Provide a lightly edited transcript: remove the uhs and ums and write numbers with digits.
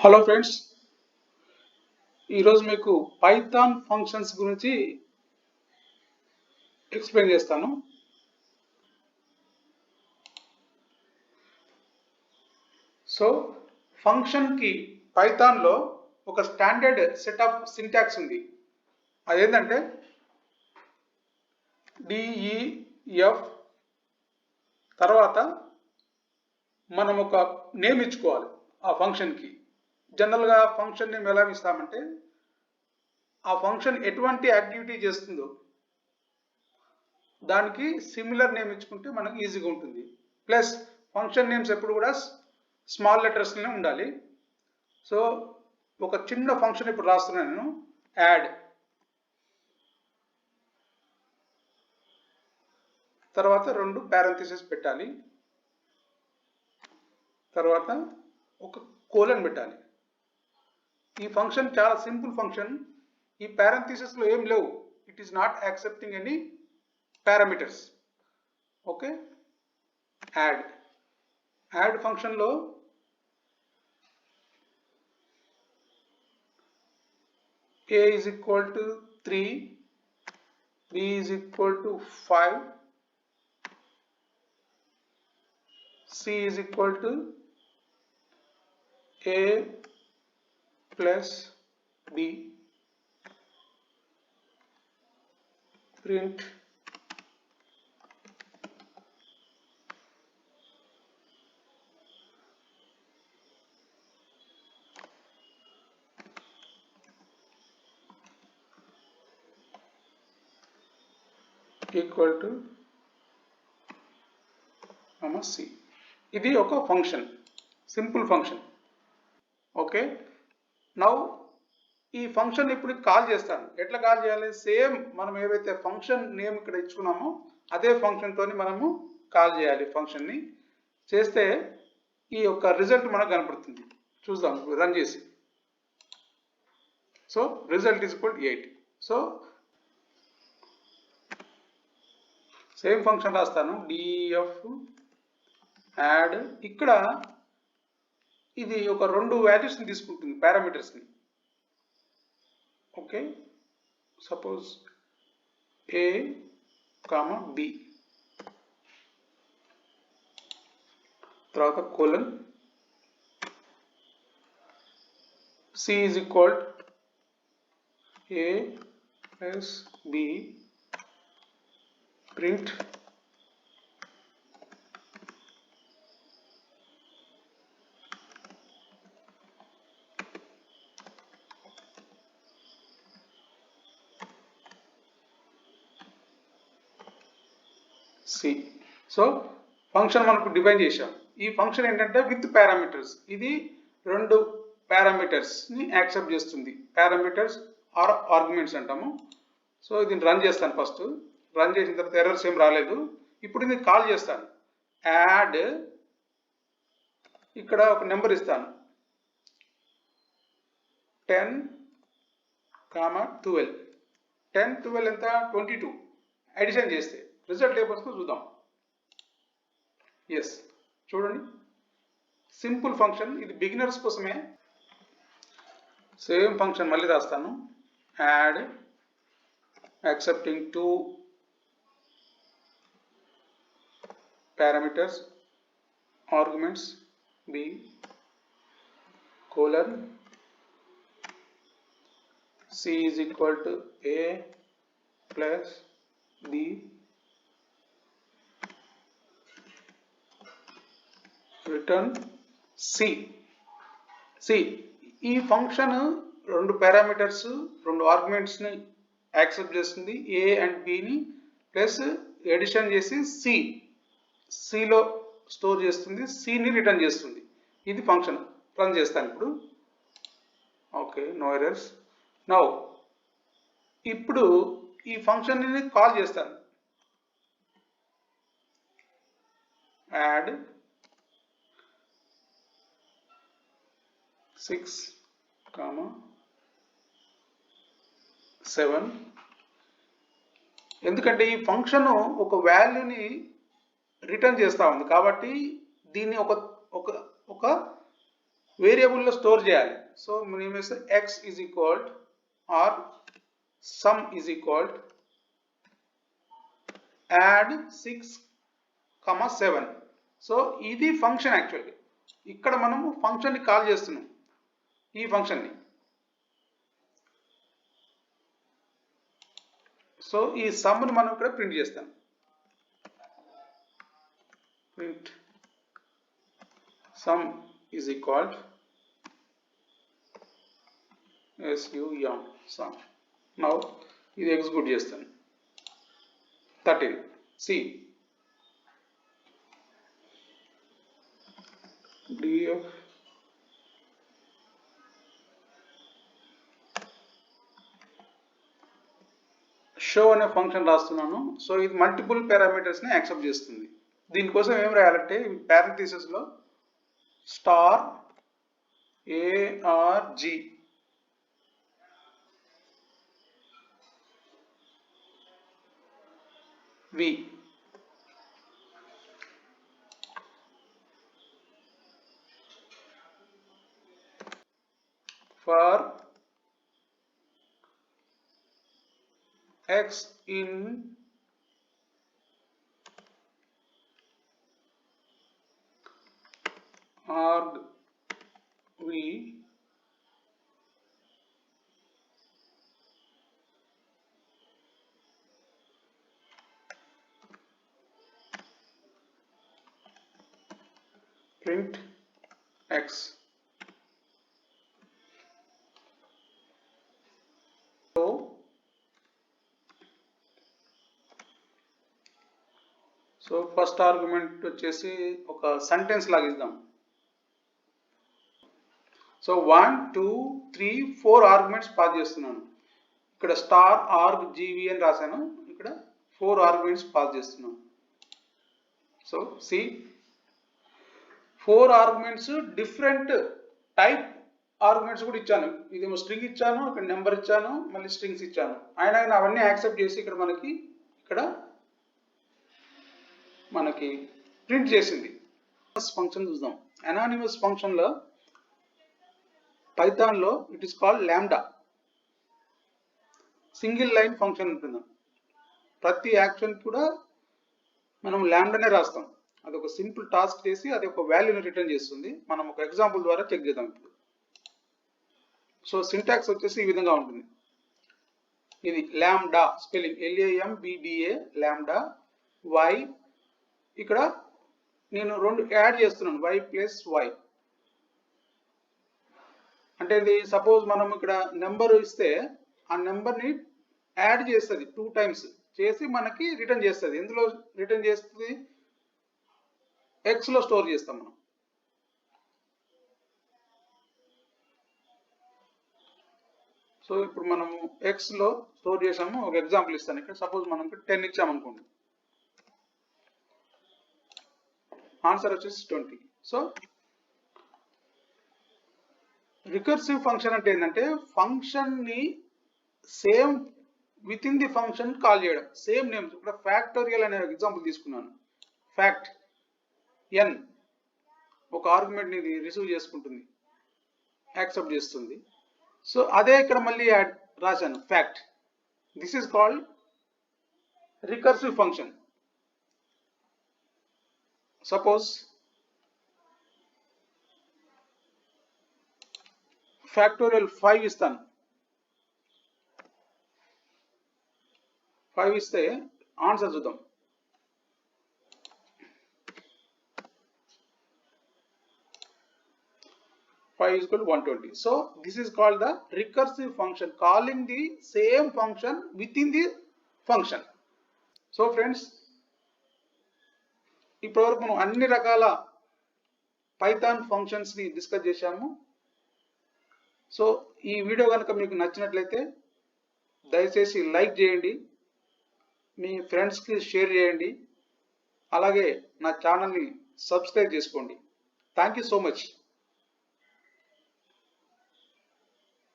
Hello friends, ఈరోజు మీకు Python functions గురించి ఎక్స్ప్లెయిన్ చేస్తాను. సో ఫంక్షన్కి పైథాన్లో ఒక స్టాండర్డ్ సెట్ ఆఫ్ సింటాక్స్ ఉంది. అదేంటంటే డిఈఎఫ్ తర్వాత మనం ఒక నేమ్ ఇచ్చుకోవాలి ఆ ఫంక్షన్కి. జనరల్గా ఫంక్షన్ నేమ్ ఎలా ఇస్తామంటే ఆ ఫంక్షన్ ఎటువంటి యాక్టివిటీ చేస్తుందో దానికి సిమిలర్ నేమ్ ఇచ్చుకుంటే మనకు ఈజీగా ఉంటుంది. ప్లస్ ఫంక్షన్ నేమ్స్ ఎప్పుడు కూడా స్మాల్ లెటర్స్లోనే ఉండాలి. సో ఒక చిన్న ఫంక్షన్ ఇప్పుడు రాస్తున్నాను నేను, యాడ్. తర్వాత 2 పారెంథసిస్ పెట్టాలి, తర్వాత ఒక కోలన్ పెట్టాలి. ఈ ఫంక్షన్ చాలా సింపుల్ ఫంక్షన్. ఈ పారెంథసిస్లో ఏం లేవు, it is not accepting any parameters. Okay, add ఫంక్షన్లో a is equal to 3, b is equal to 5, c is equal to a plus b, print equal to c. ఇది ఒక function, simple function. Okay, now ఈ function ఇప్పుడు call చేస్తాను. ఎట్లా call చేయాలి? Same మనం ఏవైతే ఫంక్షన్ నేమ్ ఇక్కడ ఇచ్చుకున్నామో అదే ఫంక్షన్తో మనము కాల్ చేయాలి. ఫంక్షన్ని చేస్తే ఈ యొక్క రిజల్ట్ మనకు కనపడుతుంది. చూద్దాం రన్ చేసి. So result is equal 8. So same function రాస్తాను, డిఎఫ్ యాడ్. ఇక్కడ ఇది ఒక 2 వాల్యూస్ని తీసుకుంటుంది, పారామీటర్స్ని. Okay, suppose A comma B, తర్వాత colon, C is equal A plus B, print C. So function మనకు డిఫైన్ చేశాం. ఈ ఫంక్షన్ ఏంటంటే విత్ పారామీటర్స్. ఇది 2 పారామీటర్స్ని యాక్సెప్ట్ చేస్తుంది. పారామీటర్స్ ఆర్ ఆర్గ్యుమెంట్స్ అంటాము. సో ఇది రన్ చేస్తాను. ఫస్ట్ రన్ చేసిన తర్వాత ఎర్రర్స్ ఏం రాలేదు. ఇప్పుడు ఇది కాల్ చేస్తాను, యాడ్. ఇక్కడ ఒక నెంబర్ ఇస్తాను, 10, 12. 10, 12 ఎంత? 22. అడిషన్ చేస్తే రిజల్ట్ ఏమొస్తుందో చూద్దాం. ఎస్, చూడండి, సింపుల్ ఫంక్షన్. ఇది బిగినర్స్ కోసమే. సేమ్ ఫంక్షన్ మళ్ళీ రాస్తాను, add accepting 2 parameters, arguments, b colon, c is equal to a plus b, return c. ఈ ఫంక్షన్ 2 పారామీటర్స్ 2 ఆర్గ్యుమెంట్స్ని యాక్సెప్ట్ చేస్తుంది, ఏ అండ్ బిని, ప్లస్ ఎడిషన్ చేసి సిలో స్టోర్ చేస్తుంది, సిని రిటర్న్ చేస్తుంది. ఇది ఫంక్షన్. రన్ చేస్తాను ఇప్పుడు. Okay, no errors. నౌ ఇప్పుడు ఈ ఫంక్షన్ని కాల్ చేస్తాను, యాడ్ 6, 7. ఎందుకంటే ఈ ఫంక్షన్ ఒక వాల్యూని రిటర్న్ చేస్తూ ఉంది కాబట్టి దీన్ని ఒక వేరియబుల్లో స్టోర్ చేయాలి. సో మనం ఏం చేస్తే X is equal or sum is equal add 6,7. So ఇది ఫంక్షన్ యాక్చువల్గా. ఇక్కడ మనము ఫంక్షన్ని కాల్ చేస్తున్నాం, ఈ ఫంక్షన్ని. సో ఈ సమ్ని మనం ఇక్కడ ప్రింట్ చేస్తాం. Print sum is equal sum sum. Now ఇది ఎగ్జిక్యూట్ చేస్తాను. 13 సి df షో అనే ఫంక్షన్ రాస్తున్నాను. సో ఇది మల్టిపుల్ పారామీటర్స్ని యాక్సెప్ట్ చేస్తుంది. దీనికోసం ఏం రాయాలంటే పారెంథిసిస్లో star ARG V for X in arg V print X. So first argument వచ్చేసి ఒక సెంటెన్స్ లాగా ఇద్దాం. సో 1 2 3 4 ఆర్గ్యుమెంట్స్ పాస్ చేస్తున్నాను. ఇక్కడ స్టార్ ఆర్గ్ జీవీ అని రాశాను, ఇక్కడ 4 ఆర్గ్యుమెంట్స్ పాస్ చేస్తున్నాను. So C 4 arguments different type arguments కూడా ఇచ్చాను. ఇదేమో స్ట్రింగ్ ఇచ్చాను, ఇక్కడ నెంబర్ ఇచ్చాను, మళ్ళీ స్ట్రింగ్స్ ఇచ్చాను. అయినా అవన్నీ యాక్సెప్ట్ చేసి ఇక్కడ మనకి ప్రింట్ చేసింది. ఫంక్షన్ చూద్దాం. అనానిమస్ ఫంక్షన్లో పైథాన్లో it is called lambda. Single line function ఉంటుంది. ప్రతి యాక్షన్ కూడా మనం లాంబ్డానే రాస్తాం. అది ఒక సింపుల్ టాస్క్ చేసి అది ఒక వాల్యూని రిటర్న్ చేస్తుంది. మనం ఒక ఎగ్జాంపుల్ ద్వారా చెక్ చేద్దాం ఇప్పుడు. సో సింటాక్స్ వచ్చేసి ఈ విధంగా ఉంటుంది. ఇది lambda spelling LAMBDA lambda y. ఇక్కడ నేను 2 యాడ్ చేస్తున్నాను, y ప్లస్ y. అంటే ఇది సపోజ్ మనం ఇక్కడ నెంబర్ ఇస్తే ఆ నెంబర్ని యాడ్ చేస్తుంది 2 టైమ్స్ చేసి మనకి రిటర్న్ చేస్తుంది. ఎందులో రిటర్న్ చేస్తుంది? ఎక్స్లో స్టోర్ చేస్తాం మనం. సో ఇప్పుడు మనము ఎక్స్లో స్టోర్ చేసాము. ఒక ఎగ్జాంపుల్ ఇస్తాను. ఇక్కడ సపోజ్ మనం 10 ఇచ్చామనుకోండి, ఆన్సర్ వచ్చేసి 20. సో రికర్సివ్ ఫంక్షన్ అంటే ఏంటంటే ఫంక్షన్ని same with in the function call చేయడం, సేమ్ నేమ్స్. ఇక్కడ ఫ్యాక్టోరియల్ అనే ఎగ్జాంపుల్ తీసుకున్నాను. ఫ్యాక్ట్ n ఒక ఆర్గ్యుమెంట్ని ఇది రిసీవ్ చేసుకుంటుంది, యాక్సెప్ట్ చేస్తుంది. సో అదే ఇక్కడ మళ్ళీ రాశాను fact. This is called recursive function. Suppose factorial 5 ఇస్తాను. 5 ఇస్తే ఆన్సర్ చూద్దాం. 5 is equal to 120. So this is called the recursive function, calling the same function within the function. So friends, ఇప్పటివరకు మనం అన్ని రకాల పైథాన్ ఫంక్షన్స్ ని డిస్కస్ చేశాము. So ఈ వీడియో కనుక మీకు నచ్చినట్లయితే దయచేసి లైక్ చేయండి, మీ ఫ్రెండ్స్కి షేర్ చేయండి, అలాగే నా ఛానల్ని సబ్స్క్రైబ్ చేసుకోండి. Thank you so much.